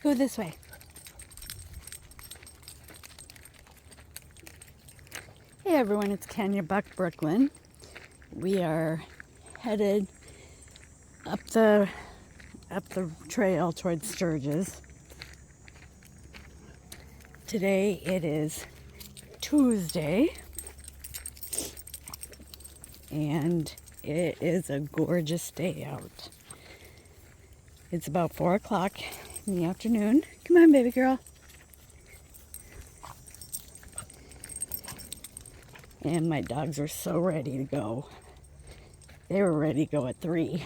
go this way. Hey everyone, it's Kenya Buck Brooklyn. We are headed up the trail towards Sturgis. Today it is Tuesday, and it is a gorgeous day out. It's about 4 o'clock in the afternoon. Come on, baby girl. And my dogs are so ready to go. They were ready to go at 3.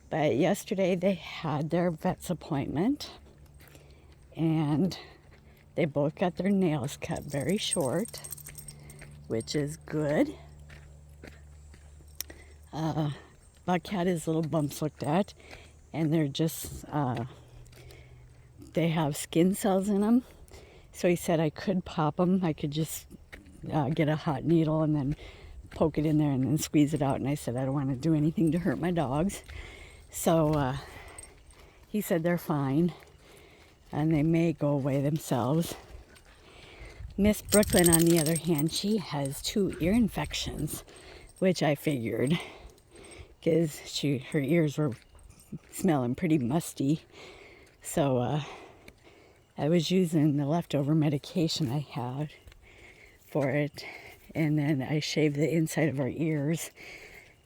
But yesterday they had their vet's appointment, and they both got their nails cut very short, which is good. Buck had his little bumps looked at, and they're just, they have skin cells in them. So he said I could pop them. I could just get a hot needle and then poke it in there and then squeeze it out. And I said I don't want to do anything to hurt my dogs. So he said they're fine, and they may go away themselves. Miss Brooklyn, on the other hand, she has 2 ear infections, which I figured, because her ears were smelling pretty musty. So I was using the leftover medication I had for it, and then I shaved the inside of her ears,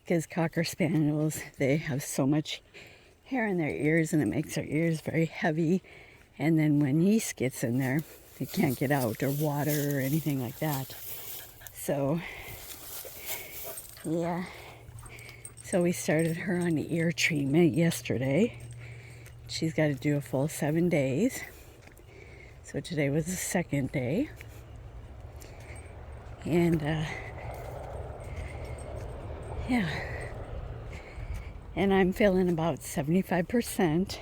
because Cocker Spaniels, they have so much hair in their ears, and it makes their ears very heavy, and then when yeast gets in there, it can't get out, or water or anything like that. So yeah, so we started her on the ear treatment yesterday. She's got to do a full 7 days. So today was the 2nd day. And yeah. And I'm feeling about 75%.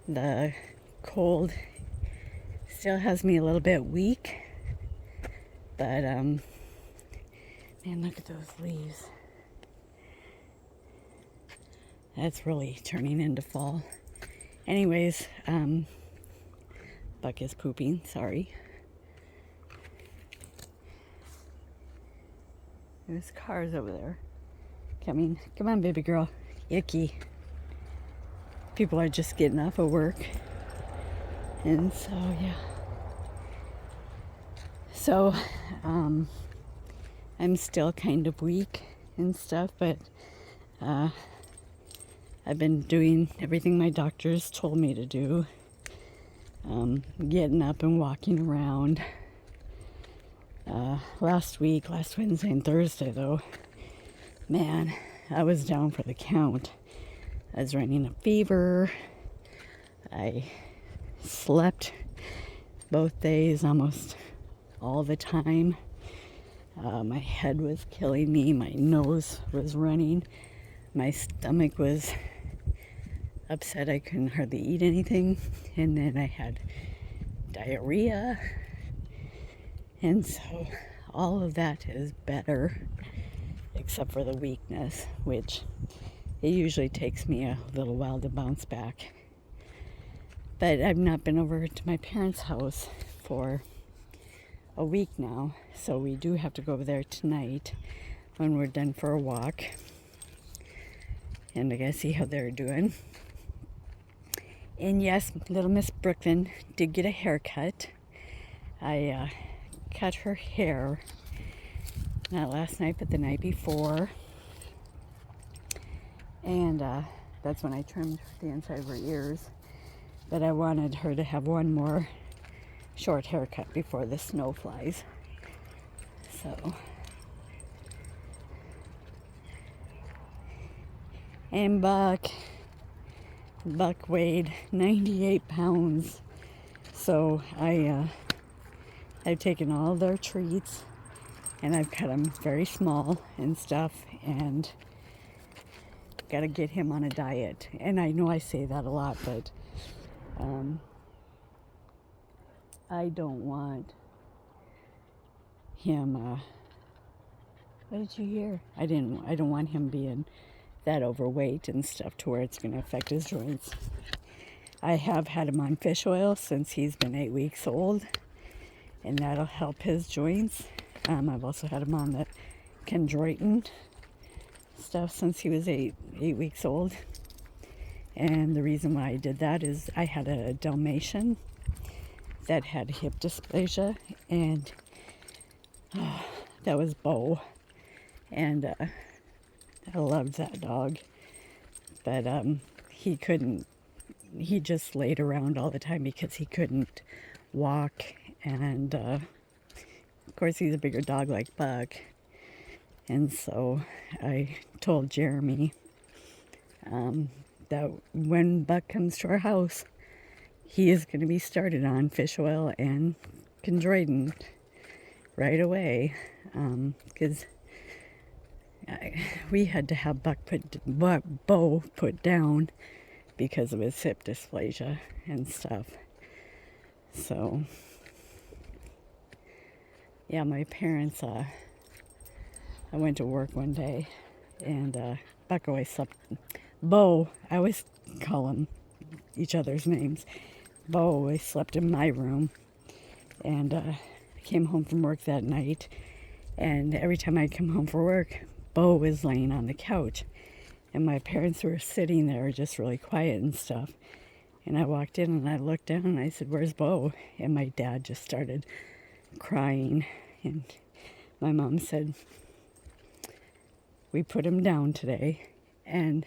The cold still has me a little bit weak. But man, look at those leaves. That's really turning into fall. Anyways, Buck is pooping, sorry. There's cars over there coming. Come on, baby girl. Icky. People are just getting off of work. And so, yeah. So, I'm still kind of weak and stuff, but I've been doing everything my doctors told me to do. Getting up and walking around. Last Wednesday and Thursday, though, man, I was down for the count. I was running a fever. I slept both days almost all the time. My head was killing me. My nose was running. My stomach was upset. I couldn't hardly eat anything. And then I had diarrhea. And so all of that is better, except for the weakness, which it usually takes me a little while to bounce back. But I've not been over to my parents' house for a week now, so we do have to go over there tonight when we're done for a walk. And I gotta see how they're doing. And yes, little Miss Brooklyn did get a haircut. I cut her hair, not last night, but the night before. And that's when I trimmed the inside of her ears. But I wanted her to have one more short haircut before the snow flies. So. And Buck weighed 98 pounds. So I've taken all their treats and I've cut them very small and stuff, and got to get him on a diet. And I know I say that a lot, but I don't want him what did you hear? I don't want him being that overweight and stuff to where it's going to affect his joints. I have had him on fish oil since he's been 8 weeks old, and that'll help his joints. I've also had him on the chondroitin stuff since he was eight weeks old. And the reason why I did that is I had a Dalmatian that had hip dysplasia, and that was Bo. And I loved that dog. But he just laid around all the time because he couldn't walk. And of course, he's a bigger dog like Buck. And so I told Jeremy that when Buck comes to our house, he is going to be started on fish oil and chondroitin right away. Because we had to have Bo put down because of his hip dysplasia and stuff. So, yeah, my parents, I went to work one day, and Buck always slept. Bo, I always call them each other's names. Bo always slept in my room, and I came home from work that night, and every time I come home from work, Bo was laying on the couch, and my parents were sitting there just really quiet and stuff. And I walked in and I looked down and I said, "Where's Bo?" And my dad just started crying, and my mom said, "We put him down today." And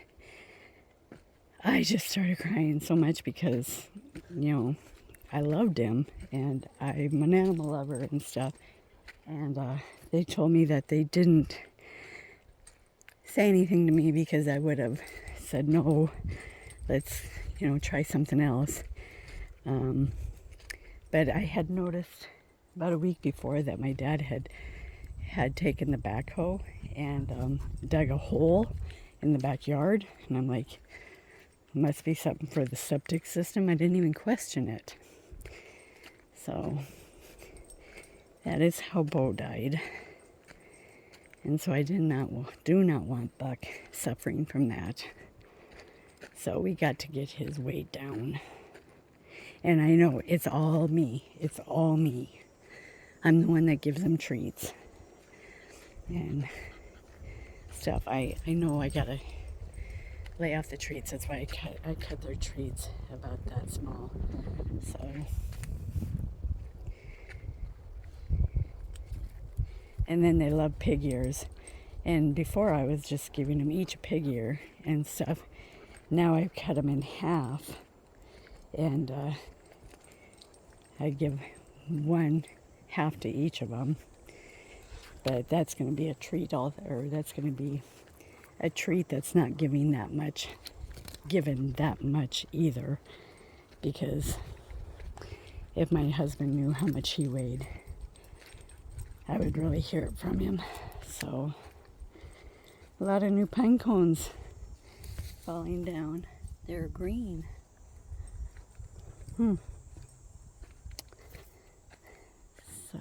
I just started crying so much because, I loved him, and I'm an animal lover and stuff. And they told me that they didn't say anything to me because I would have said, "No, let's, try something else." But I had noticed about a week before that my dad had taken the backhoe and dug a hole in the backyard. And I'm like, must be something for the septic system. I didn't even question it. So that is how Bo died. And so I do not want Buck suffering from that. So we got to get his weight down. And I know it's all me. It's all me. I'm the one that gives them treats and stuff. I know I gotta lay off the treats. That's why I cut their treats about that small. So, and then they love pig ears. And before I was just giving them each a pig ear and stuff. Now I cut them in half, and I give one half to each of them. But that's going to be a treat that's going to be a treat that's not given that much either, because if my husband knew how much he weighed, I would really hear it from him. So a lot of new pine cones falling down. They're green. So,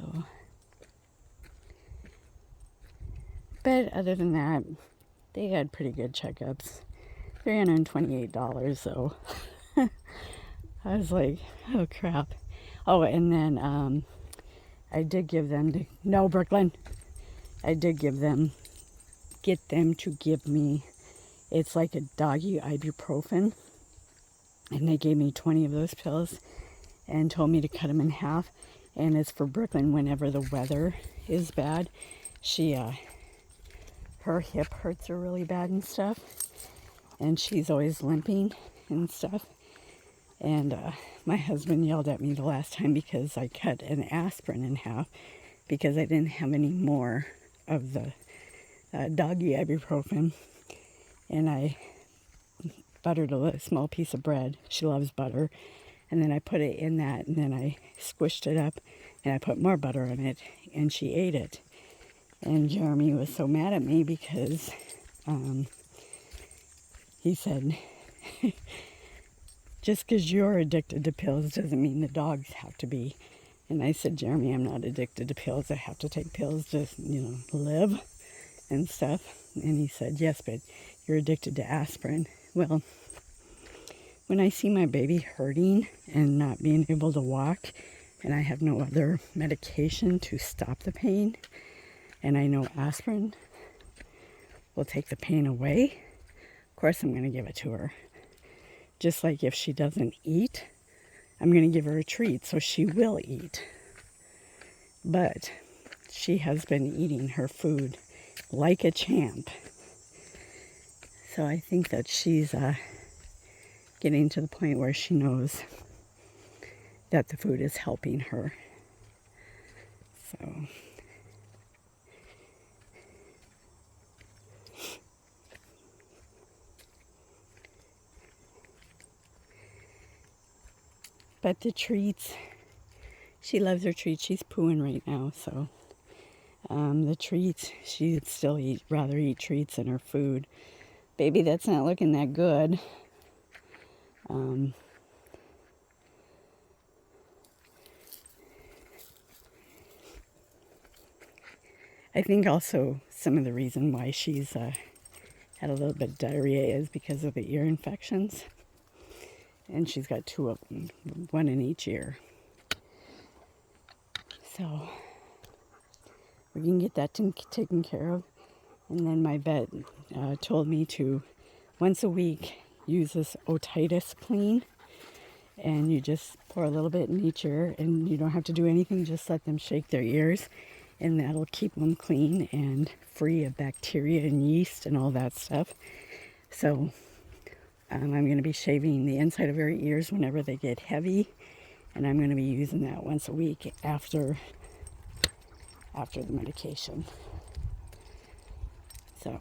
but other than that, they had pretty good checkups. $328 though. I was like, oh crap. Oh, and then I did give them no, Brooklyn. I did get them to give me, it's like a doggy ibuprofen, and they gave me 20 of those pills and told me to cut them in half. And it's for Brooklyn whenever the weather is bad. Her hip hurts her really bad and stuff, and she's always limping and stuff. And my husband yelled at me the last time because I cut an aspirin in half because I didn't have any more of the doggy ibuprofen. And I buttered a small piece of bread. She loves butter. And then I put it in that, and then I squished it up, and I put more butter on it, and she ate it. And Jeremy was so mad at me because he said, just because you're addicted to pills doesn't mean the dogs have to be. And I said, Jeremy, I'm not addicted to pills. I have to take pills to, live. and stuff. And he said, yes, but you're addicted to aspirin. Well, when I see my baby hurting and not being able to walk, and I have no other medication to stop the pain, and I know aspirin will take the pain away, of course I'm going to give it to her. Just like if she doesn't eat, I'm going to give her a treat so she will eat. But she has been eating her food like a champ. So I think that she's getting to the point where she knows that the food is helping her. So but the treats, she loves her treats. She's pooing right now, so the treats, she'd still rather eat treats than her food. Baby, that's not looking that good. I think also some of the reason why she's had a little bit of diarrhea is because of the ear infections. And she's got 2 of them, 1 in each ear. So we can get that taken care of. And then my vet told me to, once a week, use this otitis clean. And you just pour a little bit in each ear, and you don't have to do anything, just let them shake their ears. And that'll keep them clean and free of bacteria and yeast and all that stuff. So I'm going to be shaving the inside of her ears whenever they get heavy. And I'm going to be using that once a week after the medication. So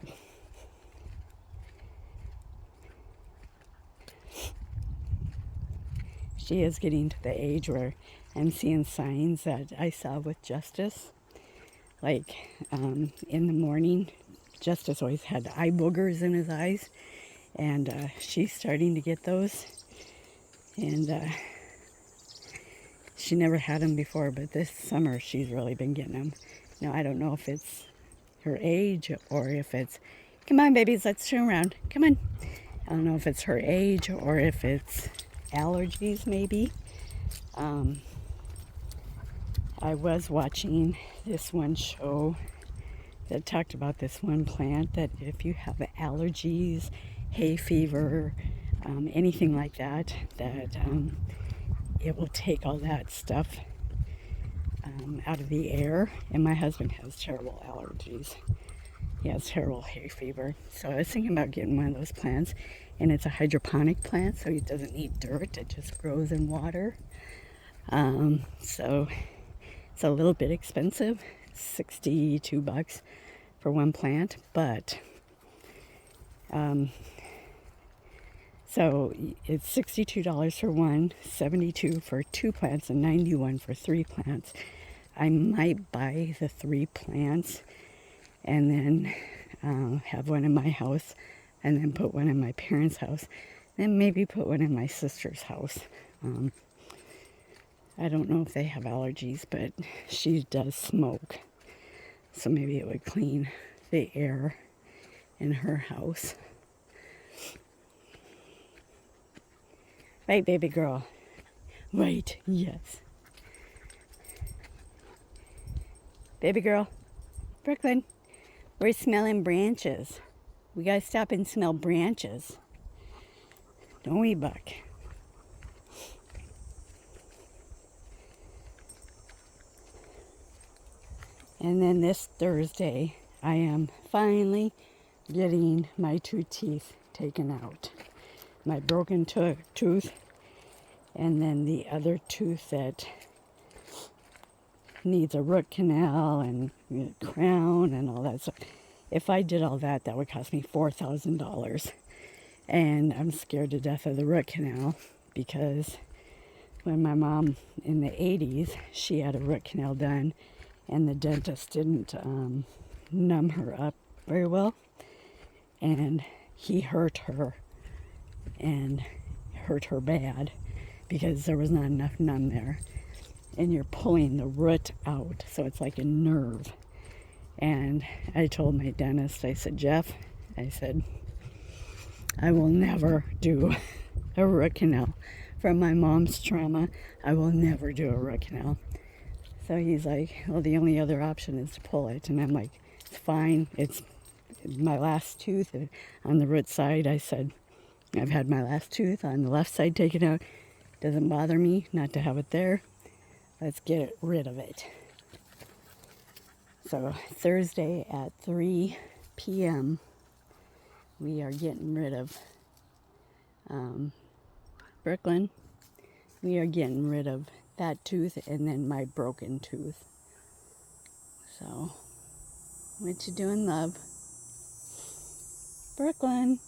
she is getting to the age where I'm seeing signs that I saw with Justice. Like in the morning, Justice always had eye boogers in his eyes. And she's starting to get those. And she never had them before, but this summer she's really been getting them. Now, I don't know if it's her age or if it's... Come on, babies, let's turn around. Come on. I don't know if it's her age or if it's allergies, maybe. I was watching this one show that talked about this one plant that if you have allergies, hay fever, anything like that, it will take all that stuff out of the air. And my husband has terrible allergies. He has terrible hay fever. So I was thinking about getting one of those plants. And it's a hydroponic plant, so it doesn't need dirt. It just grows in water. So it's a little bit expensive, $62 for one plant, but so it's $62 for one, $72 for 2 plants, and $91 for 3 plants. I might buy the 3 plants and then have one in my house, and then put one in my parents' house, then maybe put one in my sister's house. I don't know if they have allergies, but she does smoke, so maybe it would clean the air in her house. Right, baby girl? Right, yes. Baby girl? Brooklyn, we're smelling branches. We gotta stop and smell branches. Don't we, Buck? And then this Thursday, I am finally getting my 2 teeth taken out. My broken tooth, and then the other tooth that needs a root canal and crown and all that stuff. If I did all that, that would cost me $4,000. And I'm scared to death of the root canal because when my mom in the 80s, she had a root canal done, and the dentist didn't numb her up very well, and he hurt her and hurt her bad because there was not enough numb there, and you're pulling the root out, so it's like a nerve, And I told my dentist, I said, Jeff, I said, I will never do a root canal. From my mom's trauma, I will never do a root canal. So he's like, well, the only other option is to pull it. And I'm like, it's fine. It's my last tooth on the root side. I said, I've had my last tooth on the left side taken out. Doesn't bother me not to have it there. Let's get rid of it. So Thursday at 3 p.m., we are getting rid of Brooklyn. We are getting rid of that tooth and then my broken tooth. So, what you doing, love? Brooklyn.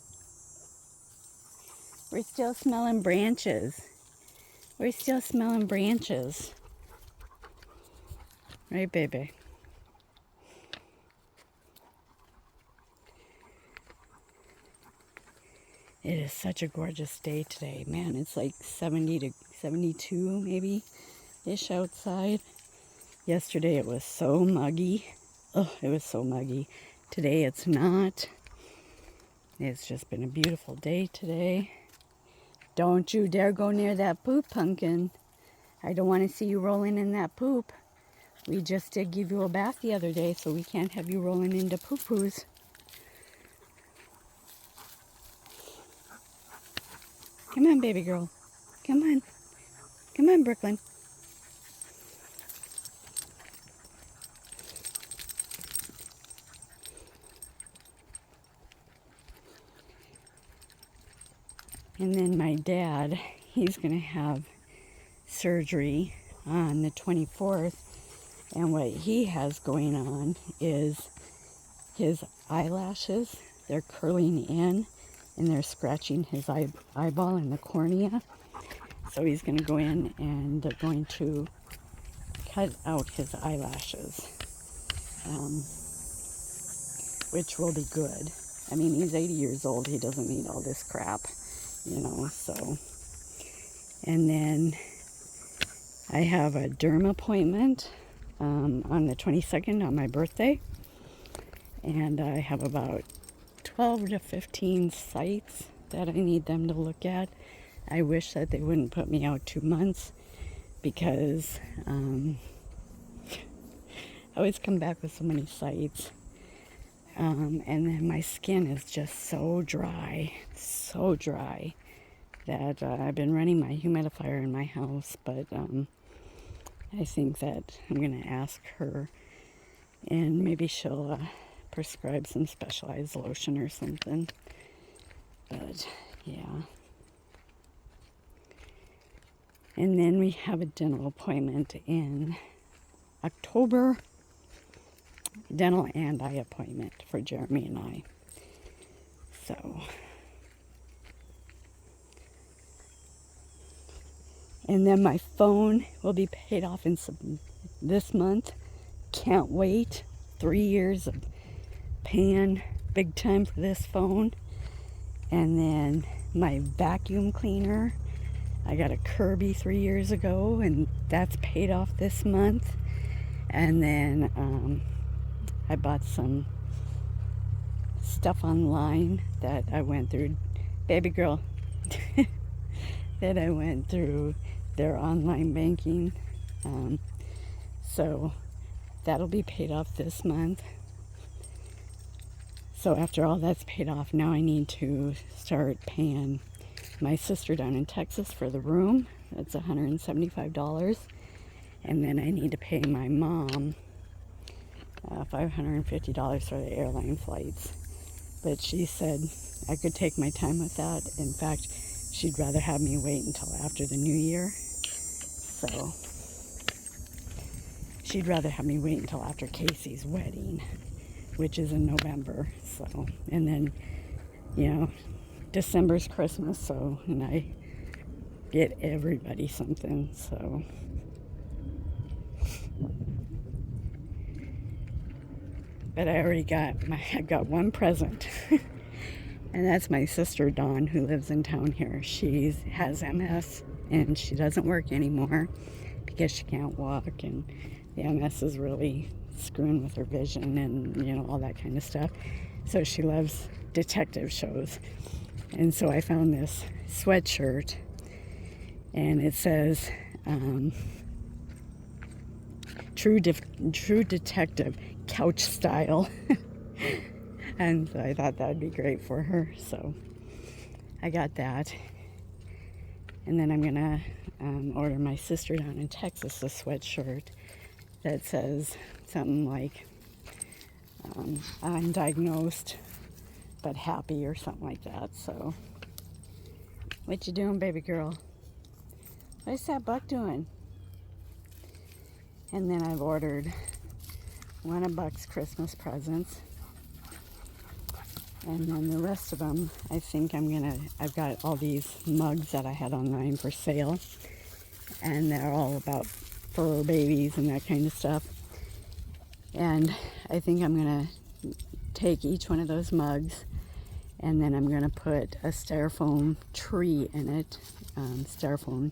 We're still smelling branches. We're still smelling branches. Right, baby? It is such a gorgeous day today. Man, it's like 70 to 72 maybe-ish outside. Yesterday it was so muggy. Oh, it was so muggy. Today it's not. It's just been a beautiful day today. Don't you dare go near that poop, pumpkin. I don't want to see you rolling in that poop. We just did give you a bath the other day, so we can't have you rolling into poo-poos. Come on, baby girl. Come on. Come on, Brooklyn. And then my dad, he's going to have surgery on the 24th. And what he has going on is his eyelashes, they're curling in and they're scratching his eyeball and the cornea. So he's going to go in and they're going to cut out his eyelashes, which will be good. I mean, he's 80 years old. He doesn't need all this crap, so. And then I have a derm appointment on the 22nd on my birthday. And I have about 12 to 15 sites that I need them to look at. I wish that they wouldn't put me out 2 months because I always come back with so many sites. And then my skin is just so dry that I've been running my humidifier in my house, but I think that I'm going to ask her and maybe she'll prescribe some specialized lotion or something. But yeah. And then we have a dental appointment in October. Dental and eye appointment for Jeremy and I. So. And then my phone will be paid off in this month. Can't wait. 3 years of paying big time for this phone. And then my vacuum cleaner. I got a Kirby 3 years ago, and that's paid off this month. And then I bought some stuff online that I went through, baby girl, that I went through their online banking. So that'll be paid off this month. So after all that's paid off, now I need to start paying my sister down in Texas for the room. That's $175. And then I need to pay my mom $550 for the airline flights. But she said I could take my time with that. In fact, she'd rather have me wait until after the new year. So she'd rather have me wait until after Casey's wedding, which is in November. So, and then, December's Christmas, so, and I get everybody something, so. But I got one present. And that's my sister Dawn, who lives in town here. She has MS and she doesn't work anymore because she can't walk, and the MS is really screwing with her vision and, you know, all that kind of stuff. So she loves detective shows. And so I found this sweatshirt, and it says, True Detective, couch style. And so I thought that would be great for her. So I got that. And then I'm going to order my sister down in Texas a sweatshirt that says something like, undiagnosed but happy, or something like that. So, what you doing, baby girl? What's that buck doing? And then I've ordered one of Buck's Christmas presents. And then the rest of them, I think I've got all these mugs that I had online for sale. And they're all about fur babies and that kind of stuff. And I think I'm going to take each one of those mugs, and then I'm going to put a styrofoam tree in it, styrofoam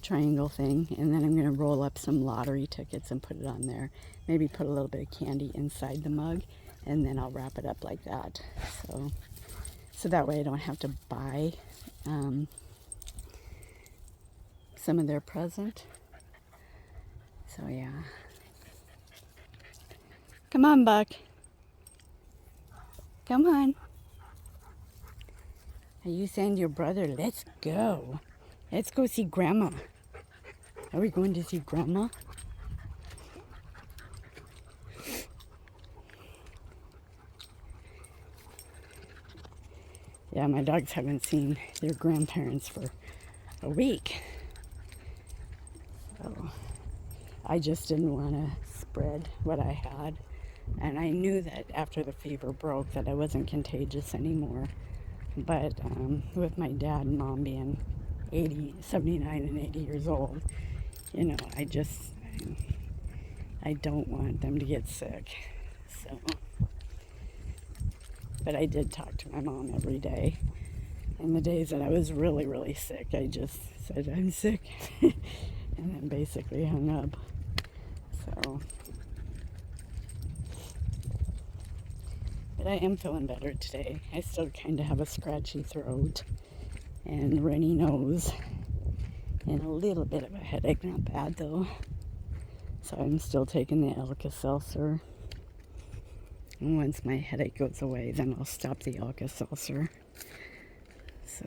triangle thing, and then I'm going to roll up some lottery tickets and put it on there. Maybe put a little bit of candy inside the mug, and then I'll wrap it up like that. So that way I don't have to buy some of their present. So yeah. Come on, Buck. Come on. Are you saying to your brother, let's go? Let's go see Grandma. Are we going to see Grandma? Yeah, my dogs haven't seen their grandparents for a week. So I just didn't want to spread what I had. And I knew that after the fever broke that I wasn't contagious anymore. But with my dad and mom being 79 and 80 years old, you know, I don't want them to get sick. So, but I did talk to my mom every day. And the days that I was really, really sick, I just said, I'm sick. And then basically hung up. So, but I am feeling better today. I still kind of have a scratchy throat and runny nose and a little bit of a headache. Not bad though. So I'm still taking the Alka-Seltzer. And once my headache goes away, then I'll stop the Alka-Seltzer. So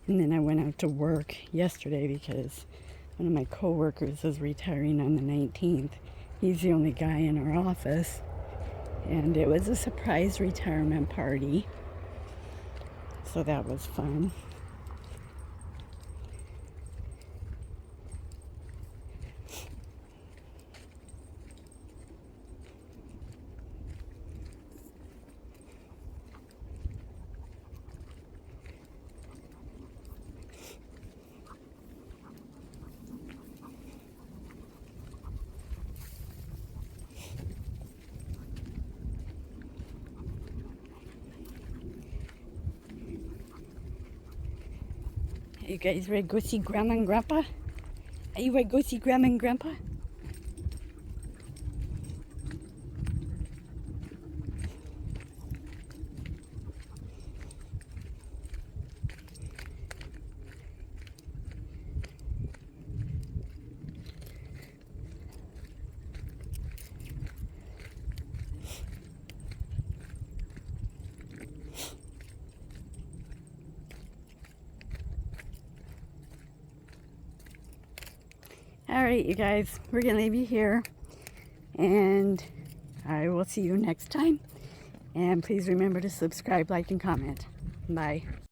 and then I went out to work yesterday because one of my coworkers is retiring on the 19th. He's the only guy in our office. And it was a surprise retirement party. So that was fun. Are you guys ready to go see Grandma and Grandpa? Are you ready to go see Grandma and Grandpa? Alright, you guys, we're going to leave you here. And I will see you next time. And please remember to subscribe, like, and comment. Bye.